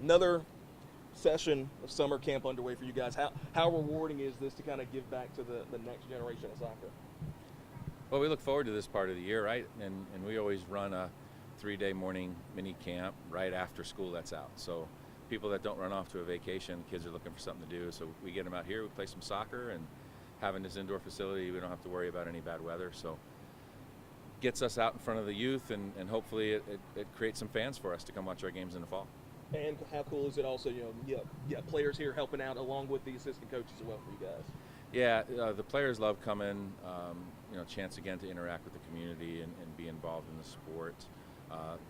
Another session of summer camp underway for you guys. How rewarding is this to kind of give back to the next generation of soccer? Well, we look forward to this part of the year, right? And we always run a 3-day morning mini camp right after school lets out. So people that don't run off to a vacation, kids are looking for something to do. So we get them out here, we play some soccer, and having this indoor facility, we don't have to worry about any bad weather. So gets us out in front of the youth, and hopefully it creates some fans for us to come watch our games in the fall. And how cool is it also, you got players here helping out along with the assistant coaches as well for you guys? Yeah, the players love coming, chance again to interact with the community and be involved in the sport.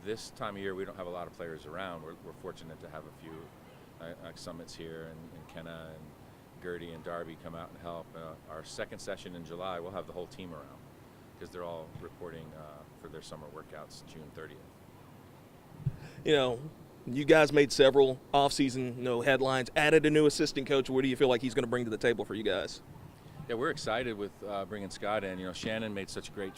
This time of year, we don't have a lot of players around. We're fortunate to have a few summits here, and Kenna and Gertie and Darby come out and help. Our second session in July, we'll have the whole team around because they're all reporting for their summer workouts June 30th. You guys made several offseason headlines, added a new assistant coach. What do you feel like he's going to bring to the table for you guys? Yeah, we're excited with bringing Scott in. Shannon made such great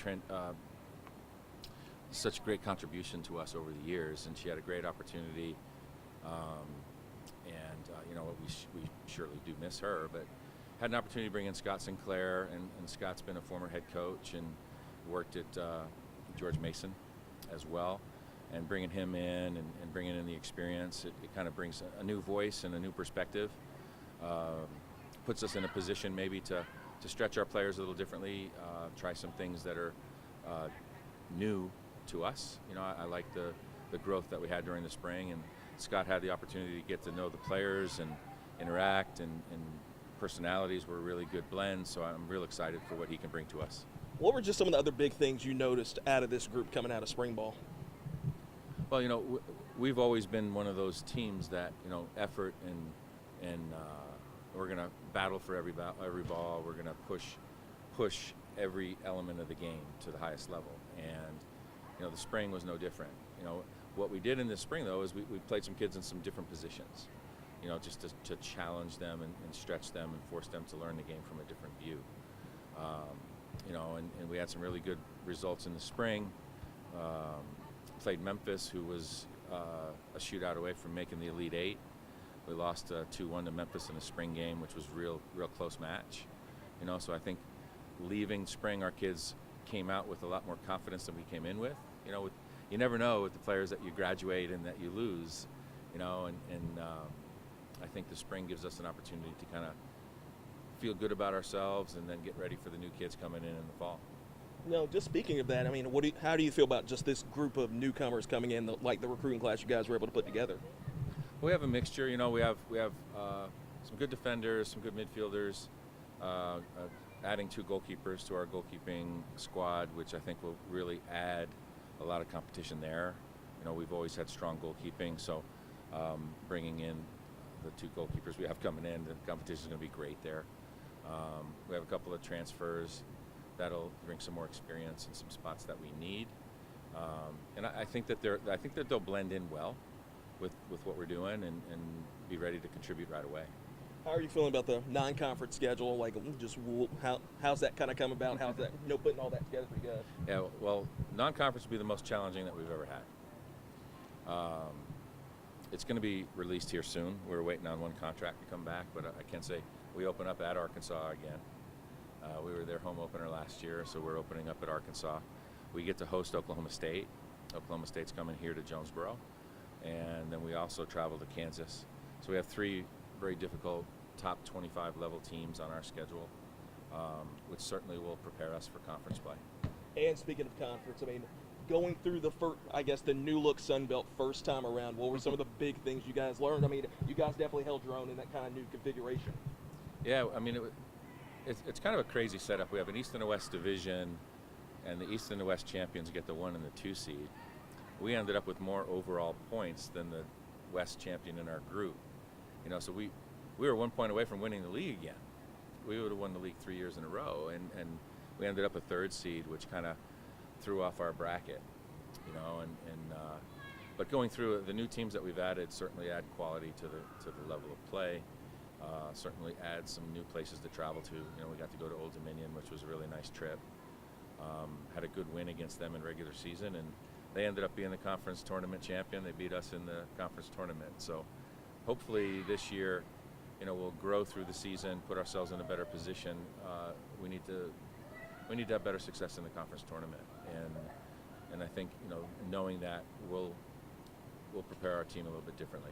contribution to us over the years, and she had a great opportunity. We surely do miss her, but had an opportunity to bring in Scott Sinclair, and Scott's been a former head coach and worked at George Mason as well. And bringing him in and bringing in the experience, it kind of brings a new voice and a new perspective. Puts us in a position maybe to stretch our players a little differently, try some things that are new to us. I like the growth that we had during the spring, and Scott had the opportunity to get to know the players and interact, and personalities were a really good blend, so I'm real excited for what he can bring to us. What were just some of the other big things you noticed out of this group coming out of spring ball? Well, we've always been one of those teams that, effort and we're going to battle for every ball. We're going to push every element of the game to the highest level. And, the spring was no different. What we did in the spring, though, is we played some kids in some different positions, just to challenge them and stretch them and force them to learn the game from a different view. And we had some really good results in the spring. Played Memphis, who was a shootout away from making the Elite Eight. We lost 2-1 to Memphis in a spring game, which was real close match. So I think leaving spring, our kids came out with a lot more confidence than we came in with. You never know with the players that you graduate and that you lose. And I think the spring gives us an opportunity to kind of feel good about ourselves and then get ready for the new kids coming in the fall. Just speaking of that, how do you feel about just this group of newcomers coming in, like the recruiting class you guys were able to put together? We have a mixture. We have some good defenders, some good midfielders, adding 2 goalkeepers to our goalkeeping squad, which I think will really add a lot of competition there. We've always had strong goalkeeping, so bringing in the 2 goalkeepers we have coming in, the competition is going to be great there. We have a couple of transfers that'll bring some more experience in some spots that we need, and I think that they'll blend in well with what we're doing and be ready to contribute right away. How are you feeling about the non-conference schedule? How's that kind of come about? How's that putting all that together for you guys? Yeah, well, non-conference will be the most challenging that we've ever had. It's going to be released here soon. We're waiting on one contract to come back, but I can say we open up at Arkansas again. We were their home opener last year, so we're opening up at Arkansas. We get to host Oklahoma State. Oklahoma State's coming here to Jonesboro. And then we also travel to Kansas. So we have 3 very difficult top 25 level teams on our schedule, which certainly will prepare us for conference play. And speaking of conference, going through the new look Sun Belt first time around, what were some of the big things you guys learned? You guys definitely held your own in that kind of new configuration. Yeah, it's kind of a crazy setup. We have an East and a West division, and the East and the West champions get the 1 and the 2 seed. We ended up with more overall points than the West champion in our group. So we were 1 point away from winning the league again. We would have won the league 3 years in a row, and we ended up a 3rd seed, which kind of threw off our bracket. But going through the new teams that we've added certainly add quality to the level of play. Certainly add some new places to travel to. We got to go to Old Dominion, which was a really nice trip. Had a good win against them in regular season, and they ended up being the conference tournament champion. They beat us in the conference tournament. So hopefully this year, we'll grow through the season, put ourselves in a better position. We need to have better success in the conference tournament, and I think knowing that we'll prepare our team a little bit differently.